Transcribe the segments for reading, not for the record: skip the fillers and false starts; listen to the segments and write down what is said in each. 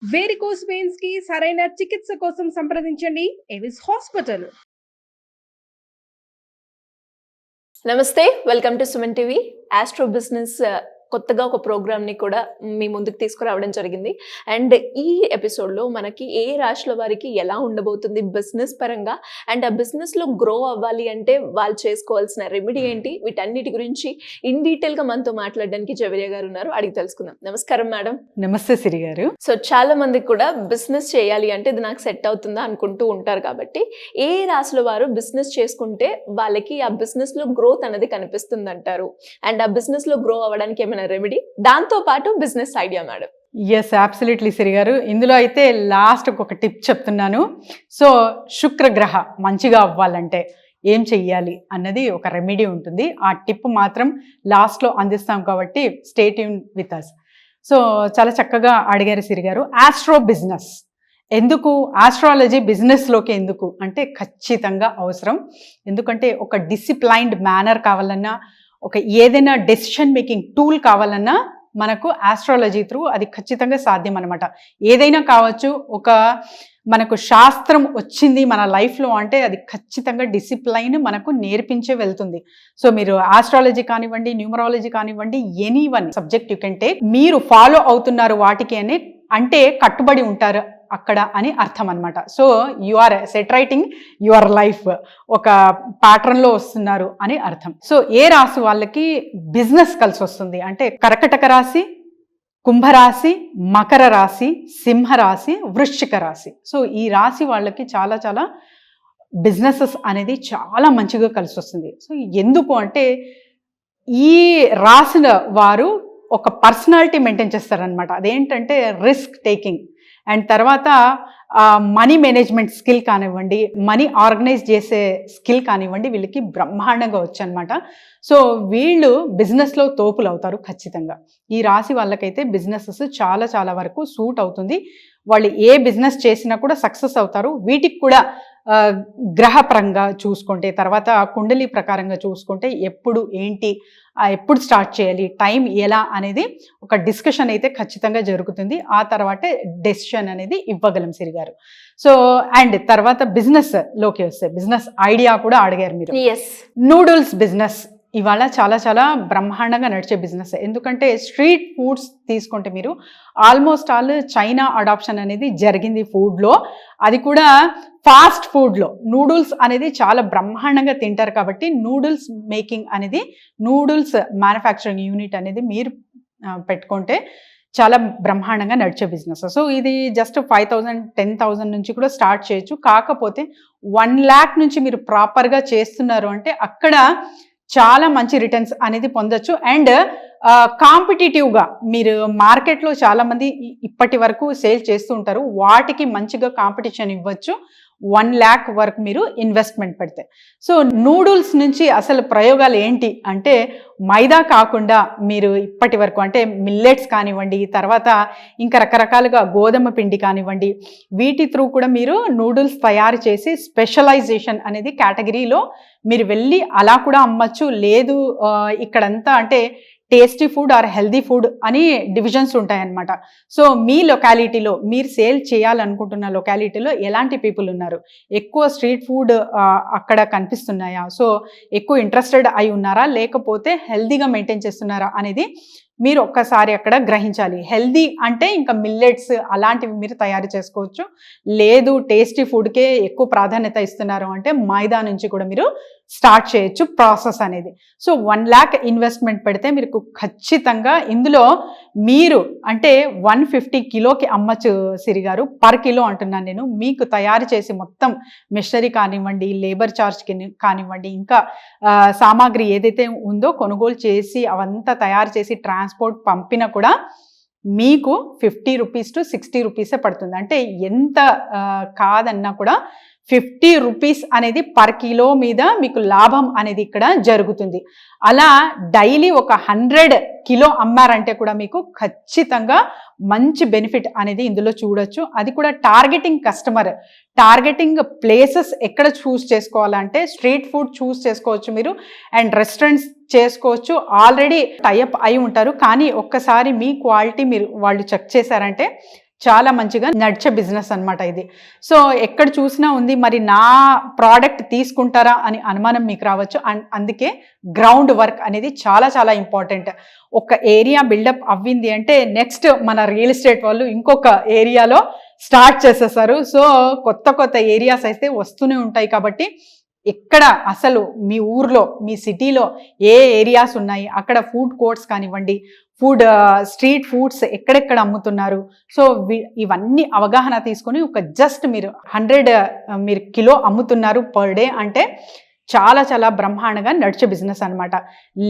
Varicose veins కి సరైన చికిత్స కోసం సంప్రదించండి ఎవిస్ హాస్పిటల్. నమస్తే, welcome to Suman TV. Astro business కొత్తగా ఒక ప్రోగ్రామ్ని కూడా మీ ముందుకు తీసుకురావడం జరిగింది. అండ్ ఈ ఎపిసోడ్లో మనకి ఏ రాశుల వారికి ఎలా ఉండబోతుంది బిజినెస్ పరంగా, అండ్ ఆ బిజినెస్లో గ్రో అవ్వాలి అంటే వాళ్ళు చేసుకోవాల్సిన రెమెడీ ఏంటి, వీటన్నిటి గురించి ఇన్ డీటెయిల్గా మనతో మాట్లాడడానికి జవేరియా గారు ఉన్నారు. అడిగి తెలుసుకుందాం. నమస్కారం మేడం. నమస్తే సిరి గారు. సో చాలా మందికి కూడా బిజినెస్ చేయాలి అంటే ఇది నాకు సెట్ అవుతుందా అనుకుంటూ ఉంటారు. కాబట్టి ఏ రాశుల వారు బిజినెస్ చేసుకుంటే వాళ్ళకి ఆ బిజినెస్లో గ్రోత్ అనేది కనిపిస్తుంది అంటారు, అండ్ ఆ బిజినెస్లో గ్రో అవ్వడానికి ఏమైనా రెమెడీ, దాంతో పాటు business idea madam? Yes, absolutely Siri garu. ఇందులో అయితే లాస్ట్ ఒక టిప్ చెప్తున్నాను. సో శుక్రగ్రహ మంచిగా అవ్వాలంటే ఏం చెయ్యాలి అన్నది ఒక రెమెడీ ఉంటుంది. ఆ టిప్ మాత్రం లాస్ట్లో అందిస్తాం కాబట్టి stay tune with us. So చాలా చక్కగా అడిగారు సిరి గారు. ఆస్ట్రో బిజినెస్ ఎందుకు, ఆస్ట్రాలజీ బిజినెస్లోకి ఎందుకు అంటే ఖచ్చితంగా అవసరం. ఎందుకంటే ఒక డిసిప్లైన్డ్ మేనర్ కావాలన్నా, ఒక ఏదైనా డెసిషన్ మేకింగ్ టూల్ కావాలన్నా మనకు ఆస్ట్రాలజీ త్రూ అది ఖచ్చితంగా సాధ్యం అనమాట. ఏదైనా కావచ్చు, ఒక మనకు శాస్త్రం వచ్చింది మన లైఫ్లో అంటే అది ఖచ్చితంగా డిసిప్లైన్ మనకు నేర్పించే వెళ్తుంది. సో మీరు ఆస్ట్రాలజీ కానివ్వండి, న్యూమరాలజీ కానివ్వండి, any one subject you can take. మీరు ఫాలో అవుతున్నారు వాటికి అని అంటే కట్టుబడి ఉంటారు అక్కడ అని అర్థం అనమాట. So you are set righting your life, ఒక ప్యాటర్న్లో వస్తున్నారు అని అర్థం. సో ఏ రాశి వాళ్ళకి బిజినెస్ కలిసి వస్తుంది అంటే కర్కటక రాశి, కుంభరాశి, మకర రాశి, సింహరాశి, వృశ్చిక రాశి. సో ఈ రాశి వాళ్ళకి చాలా చాలా బిజినెసెస్ అనేది చాలా మంచిగా కలిసి వస్తుంది. సో ఎందుకు అంటే ఈ రాసిన వారు ఒక పర్సనాలిటీ మెయింటైన్ చేస్తారనమాట. అదేంటంటే రిస్క్ టేకింగ్, అండ్ తర్వాత మనీ మేనేజ్మెంట్ స్కిల్ కానివ్వండి, మనీ ఆర్గనైజ్ చేసే స్కిల్ కానివ్వండి, వీళ్ళకి బ్రహ్మాండంగా వచ్చనమాట. సో వీళ్ళు బిజినెస్లో తోపులు అవుతారు ఖచ్చితంగా. ఈ రాశి వాళ్ళకైతే బిజినెసెస్ చాలా చాలా వరకు సూట్ అవుతుంది. వాళ్ళు ఏ బిజినెస్ చేసినా కూడా సక్సెస్ అవుతారు. వీటికి కూడా గ్రహపరంగా చూసుకుంటే, తర్వాత కుండలి ప్రకారంగా చూసుకుంటే ఎప్పుడు ఏంటి, ఎప్పుడు స్టార్ట్ చేయాలి, టైం ఎలా అనేది ఒక డిస్కషన్ అయితే ఖచ్చితంగా జరుగుతుంది. ఆ తర్వాతే డెసిషన్ అనేది ఇవ్వగలం సిరి గారు. సో అండ్ తర్వాత బిజినెస్ లోకి వస్తే బిజినెస్ ఐడియా కూడా అడిగారు మీరు. నూడిల్స్ బిజినెస్ ఇవాళ చాలా చాలా బ్రహ్మాండంగా నడిచే బిజినెస్. ఎందుకంటే స్ట్రీట్ ఫుడ్స్ తీసుకుంటే మీరు ఆల్మోస్ట్ ఆల్ చైనా అడాప్షన్ అనేది జరిగింది ఫుడ్లో, అది కూడా ఫాస్ట్ ఫుడ్లో. నూడిల్స్ అనేది చాలా బ్రహ్మాండంగా తింటారు కాబట్టి నూడిల్స్ మేకింగ్ అనేది, నూడిల్స్ మ్యానుఫ్యాక్చరింగ్ యూనిట్ అనేది మీరు పెట్టుకుంటే చాలా బ్రహ్మాండంగా నడిచే బిజినెస్. సో ఇది జస్ట్ 5,000 10,000 నుంచి కూడా స్టార్ట్ చేయొచ్చు. కాకపోతే 1 lakh నుంచి మీరు ప్రాపర్గా చేస్తున్నారు అంటే అక్కడ చాలా మంచి రిటర్న్స్ అనేది పొందొచ్చు. అండ్ కాంపిటేటివ్గా మీరు మార్కెట్లో చాలామంది ఇప్పటి వరకు సేల్ చేస్తూ ఉంటారు, వాటికి మంచిగా కాంపిటీషన్ ఇవ్వచ్చు 1 lakh వరకు మీరు ఇన్వెస్ట్మెంట్ పెడితే. సో నూడిల్స్ నుంచి అసలు ప్రయోగాలు ఏంటి అంటే మైదా కాకుండా మీరు ఇప్పటి వరకు అంటే మిల్లెట్స్ కానివ్వండి, తర్వాత ఇంకా రకరకాలుగా గోధుమ పిండి కానివ్వండి, వీటి త్రూ కూడా మీరు నూడిల్స్ తయారు చేసి స్పెషలైజేషన్ అనేది కేటగిరీలో మీరు వెళ్ళి అలా కూడా అమ్మచ్చు. లేదు ఇక్కడంతా అంటే tasty food or healthy food అని డివిజన్స్ ఉంటాయన్నమాట. సో మీ లొకాలిటీలో మీరు సేల్ చేయాలనుకుంటున్న లొకాలిటీలో ఎలాంటి పీపుల్ ఉన్నారు, ఎక్కువ స్ట్రీట్ ఫుడ్ అక్కడ కనిపిస్తున్నాయా, సో ఎక్కువ ఇంట్రెస్టెడ్ అయి ఉన్నారా, లేకపోతే హెల్దీగా మెయింటైన్ చేస్తున్నారా అనేది మీరు ఒక్కసారి అక్కడ గ్రహించాలి. హెల్దీ అంటే ఇంకా మిల్లెట్స్ అలాంటివి మీరు తయారు చేసుకోవచ్చు. లేదు టేస్టీ ఫుడ్కే ఎక్కువ ప్రాధాన్యత ఇస్తున్నారు అంటే మైదా నుంచి కూడా మీరు స్టార్ట్ చేయొచ్చు ప్రాసెస్ అనేది. సో 1 lakh ఇన్వెస్ట్మెంట్ పెడితే మీకు ఖచ్చితంగా ఇందులో మీరు అంటే 150 కిలోకి అమ్మచ్చు సిరి గారు. పర్ కిలో అంటున్నాను నేను. మీకు తయారు చేసి మొత్తం మిషనరీ కానివ్వండి, లేబర్ ఛార్జ్ కానివ్వండి, ఇంకా సామాగ్రి ఏదైతే ఉందో కొనుగోలు చేసి అవంతా తయారు చేసి ట్రాన్స్పోర్ట్ పంపినా కూడా మీకు 50 రూపీస్ టు 60 రూపీసే పడుతుంది. అంటే ఎంత కాదన్నా కూడా 50 రూపీస్ అనేది పర్ కిలో మీద మీకు లాభం అనేది ఇక్కడ జరుగుతుంది. అలా డైలీ ఒక 100 కిలో అమ్మారంటే కూడా మీకు ఖచ్చితంగా మంచి బెనిఫిట్ అనేది ఇందులో చూడొచ్చు. అది కూడా టార్గెటింగ్ కస్టమర్, టార్గెటింగ్ ప్లేసెస్ ఎక్కడ చూస్ చేసుకోవాలంటే స్ట్రీట్ ఫుడ్ చూస్ చేసుకోవచ్చు మీరు, అండ్ రెస్టారెంట్స్ చేసుకోవచ్చు. ఆల్రెడీ టైఅప్ అయి ఉంటారు, కానీ ఒక్కసారి మీ క్వాలిటీ మీరు వాళ్ళు చెక్ చేశారంటే చాలా మంచిగా నడిచే బిజినెస్ అన్నమాట ఇది. సో ఎక్కడ చూసినా ఉంది, మరి నా ప్రోడక్ట్ తీసుకుంటారా అని అనుమానం మీకు రావచ్చు. అందుకే గ్రౌండ్ వర్క్ అనేది చాలా చాలా ఇంపార్టెంట్. ఒక ఏరియా బిల్డప్ అవ్వింది అంటే నెక్స్ట్ మన రియల్ ఎస్టేట్ వాళ్ళు ఇంకొక ఏరియాలో స్టార్ట్ చేసేసారు. సో కొత్త కొత్త ఏరియాస్ అయితే వస్తూనే ఉంటాయి. కాబట్టి ఎక్కడ అసలు మీ ఊర్లో, మీ సిటీలో ఏ ఏరియాస్ ఉన్నాయి, అక్కడ ఫుడ్ కోర్ట్స్ కానివ్వండి, స్ట్రీట్ ఫుడ్స్ ఎక్కడెక్కడ అమ్ముతున్నారు, సో ఇవన్నీ అవగాహన తీసుకొని ఒక జస్ట్ మీరు 100 మీరు కిలో అమ్ముతున్నారు పర్ డే అంటే చాలా చాలా బ్రహ్మాండంగా నడిచే బిజినెస్ అనమాట.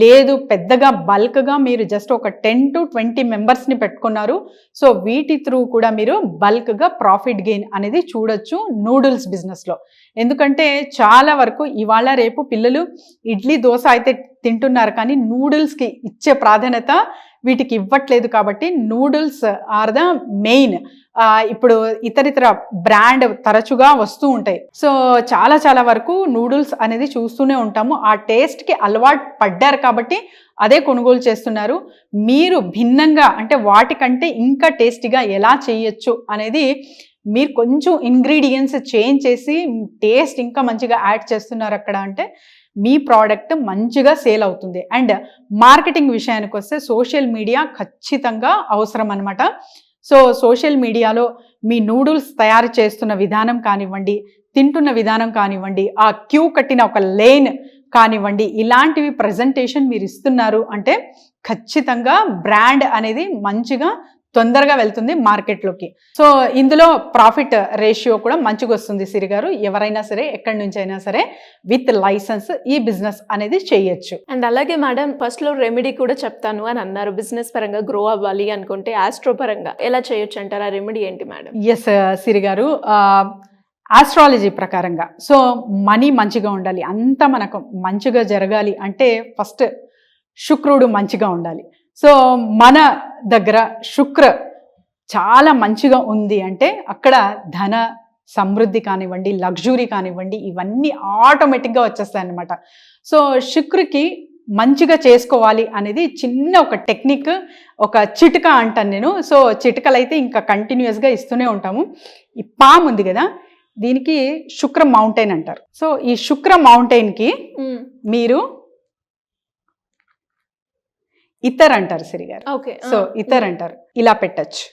లేదు పెద్దగా బల్క్గా మీరు జస్ట్ ఒక 10 to 20 మెంబర్స్ని పెట్టుకున్నారు, సో వీటి త్రూ కూడా మీరు బల్క్గా ప్రాఫిట్ గెయిన్ అనేది చూడొచ్చు నూడిల్స్ బిజినెస్లో. ఎందుకంటే చాలా వరకు ఇవాళ రేపు పిల్లలు ఇడ్లీ దోశ అయితే తింటున్నారు, కానీ నూడిల్స్కి ఇచ్చే ప్రాధాన్యత వీటికి ఇవ్వట్లేదు. కాబట్టి నూడిల్స్ ఆర్ ద మెయిన్. ఇప్పుడు ఇతరితర బ్రాండ్ తరచుగా వస్తూ ఉంటాయి. సో చాలా చాలా వరకు నూడిల్స్ అనేది చూస్తూనే ఉంటాము. ఆ టేస్ట్కి అలవాటు పడ్డారు కాబట్టి అదే కొనుగోలు చేస్తున్నారు. మీరు భిన్నంగా అంటే వాటికంటే ఇంకా టేస్టీగా ఎలా చేయొచ్చు అనేది మీరు కొంచెం ఇంగ్రీడియంట్స్ చేంజ్ చేసి టేస్ట్ ఇంకా మంచిగా యాడ్ చేస్తున్నారు అక్కడ అంటే మీ ప్రోడక్ట్ మంచిగా సేల్ అవుతుంది. అండ్ మార్కెటింగ్ విషయానికి వస్తే సోషల్ మీడియా ఖచ్చితంగా అవసరం అనమాట. సో సోషల్ మీడియాలో మీ నూడిల్స్ తయారు చేస్తున్న విధానం కానివ్వండి, తింటున్న విధానం కానివ్వండి, ఆ క్యూ కట్టిన ఒక లేన్ కానివ్వండి, ఇలాంటివి ప్రజెంటేషన్ మీరు ఇస్తున్నారు అంటే ఖచ్చితంగా బ్రాండ్ అనేది మంచిగా తొందరగా వెళ్తుంది మార్కెట్లోకి. సో ఇందులో ప్రాఫిట్ రేషియో కూడా మంచిగా వస్తుంది సిరి గారు. ఎవరైనా సరే ఎక్కడి నుంచి అయినా సరే విత్ లైసెన్స్ ఈ బిజినెస్ అనేది చేయొచ్చు. అండ్ అలాగే మేడం ఫస్ట్లో రెమెడీ కూడా చెప్తాను అని అన్నారు. బిజినెస్ పరంగా గ్రో అవ్వాలి అనుకుంటే ఆస్ట్రో పరంగా ఎలా చేయొచ్చు అంటారు? ఆ రెమెడీ ఏంటి మేడం? ఎస్ సిరి గారు, ఆస్ట్రాలజీ ప్రకారంగా సో మనీ మంచిగా ఉండాలి, అంతా మనకు మంచిగా జరగాలి అంటే ఫస్ట్ శుక్రుడు మంచిగా ఉండాలి. సో మన దగ్గర శుక్ర చాలా మంచిగా ఉంది అంటే అక్కడ ధన సమృద్ధి కానివ్వండి, లగ్జరీ కానివ్వండి, ఇవన్నీ ఆటోమేటిక్గా వచ్చేస్తాయి అన్నమాట. సో శుక్రుకి మంచిగా చేసుకోవాలి అనేది చిన్న ఒక టెక్నిక్, ఒక చిటిక అంటాను నేను. సో చిటికలు అయితే ఇంకా కంటిన్యూస్గా ఇస్తూనే ఉంటాము. ఈ పామ్ ఉంది కదా, దీనికి శుక్ర మౌంటైన్ అంటారు. సో ఈ శుక్ర మౌంటైన్కి మీరు ఇతర్ అంటారు సిరి గారు. సో ఇతర్ అంటారు, ఇలా పెట్టచ్చు.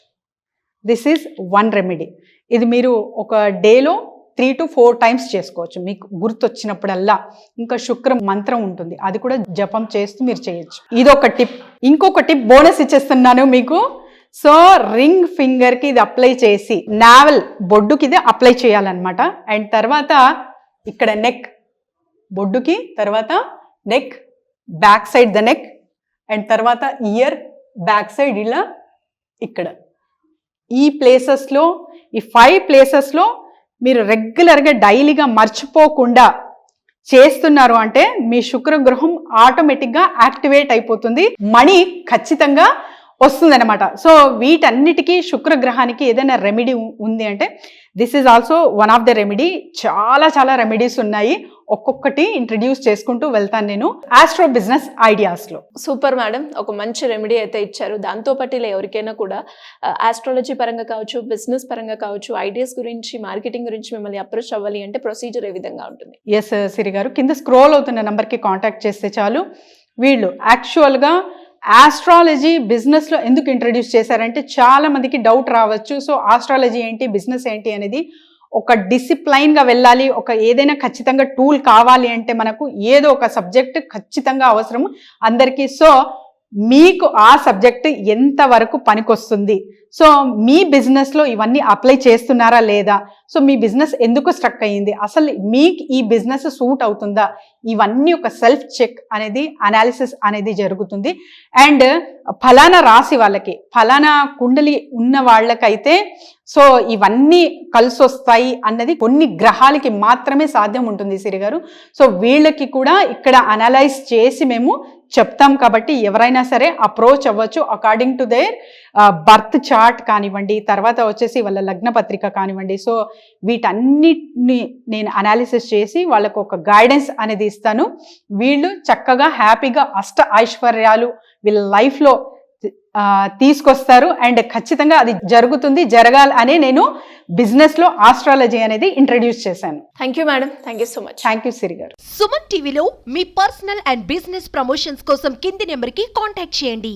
This is one remedy. ఇది మీరు ఒక డేలో 3 to 4 టైమ్స్ చేసుకోవచ్చు మీకు గుర్తొచ్చినప్పుడల్లా. ఇంకా శుక్ర మంత్రం ఉంటుంది, అది కూడా జపం చేస్తూ మీరు చేయొచ్చు. ఇదొక టిప్. ఇంకొక టిప్ బోనస్ ఇచ్చేస్తున్నాను మీకు. సో రింగ్ ఫింగర్కి ఇది అప్లై చేసి నావెల్ బొడ్డుకి ఇది అప్లై చేయాలన్నమాట. అండ్ తర్వాత ఇక్కడ నెక్, బొడ్డుకి తర్వాత neck, back side the neck, and తర్వాత ఇయర్ బ్యాక్ సైడ్ ఇలా ఇక్కడ ఈ ప్లేసెస్లో, ఈ 5 ప్లేసెస్లో మీరు రెగ్యులర్గా డైలీగా మర్చిపోకుండా చేస్తున్నారు అంటే మీ శుక్రగ్రహం ఆటోమేటిక్గా యాక్టివేట్ అయిపోతుంది, మనీ ఖచ్చితంగా వస్తుందన్నమాట. సో వీటన్నిటికీ శుక్రగ్రహానికి ఏదైనా రెమెడీ ఉంది అంటే this is also one of the remedy. చాలా చాలా రెమెడీస్ ఉన్నాయి, ఒక్కొక్కటి ఇంట్రడ్యూస్ చేసుకుంటూ వెళ్తాను నేను ఆస్ట్రో బిజినెస్ ఐడియాస్లో. సూపర్ మేడం, ఒక మంచి రెమెడీ అయితే ఇచ్చారు. దాంతోపాటు ఇలా ఎవరికైనా కూడా ఆస్ట్రాలజీ పరంగా కావచ్చు, బిజినెస్ పరంగా కావచ్చు, ఐడియాస్ గురించి, మార్కెటింగ్ గురించి మిమ్మల్ని అప్రోచ్ అవ్వాలి అంటే ప్రొసీజర్ ఏ విధంగా ఉంటుంది? ఎస్ సిరి గారు, కింద స్క్రోల్ అవుతున్న నెంబర్కి కాంటాక్ట్ చేస్తే చాలు. వీళ్ళు యాక్చువల్గా ఆస్ట్రాలజీ బిజినెస్లో ఎందుకు ఇంట్రడ్యూస్ చేశారంటే చాలా మందికి డౌట్ రావచ్చు. సో ఆస్ట్రాలజీ ఏంటి, బిజినెస్ ఏంటి అనేది ఒక డిసిప్లైన్గా వెళ్ళాలి. ఒక ఏదైనా ఖచ్చితంగా టూల్ కావాలి అంటే మనకు ఏదో ఒక సబ్జెక్ట్ ఖచ్చితంగా అవసరం అందరికీ. సో మీకు ఆ సబ్జెక్ట్ ఎంతవరకు పనికొస్తుంది, సో మీ బిజినెస్లో ఇవన్నీ అప్లై చేస్తున్నారా లేదా, సో మీ బిజినెస్ ఎందుకు స్ట్రక్ అయ్యింది, అసలు మీకు ఈ బిజినెస్ సూట్ అవుతుందా, ఇవన్నీ ఒక సెల్ఫ్ చెక్ అనేది, అనాలిసిస్ అనేది జరుగుతుంది. అండ్ ఫలానా రాశి వాళ్ళకి, ఫలానా కుండలి ఉన్న వాళ్ళకైతే సో ఇవన్నీ కలిసి వస్తాయి అన్నది కొన్ని గ్రహాలకి మాత్రమే సాధ్యం ఉంటుంది సిరి గారు. సో వీళ్ళకి కూడా ఇక్కడ అనలైజ్ చేసి మేము చెప్తాం కాబట్టి ఎవరైనా సరే అప్రోచ్ అవ్వచ్చు according to their birth chart కానివ్వండి, తర్వాత వచ్చేసి వాళ్ళ లగ్న పత్రిక కానివ్వండి. సో వీటన్నిటిని నేను అనాలిసిస్ చేసి వాళ్ళకు ఒక గైడెన్స్ అనేది ఇస్తాను. వీళ్ళు చక్కగా హ్యాపీగా అష్ట ఐశ్వర్యాలు వీళ్ళ లైఫ్లో తీసుకొస్తారు అండ్ ఖచ్చితంగా అది జరగాలి అనే నేను బిజినెస్లో ఆస్ట్రాలజీ అనేది ఇంట్రడ్యూస్ చేశాను. Thank you madam, thank you so much. Thank you Siri garu. Suman టీవీలో మీ పర్సనల్ అండ్ బిజినెస్ ప్రమోషన్స్ కోసం కింది నెంబర్కి కాంటాక్ట్ చేయండి.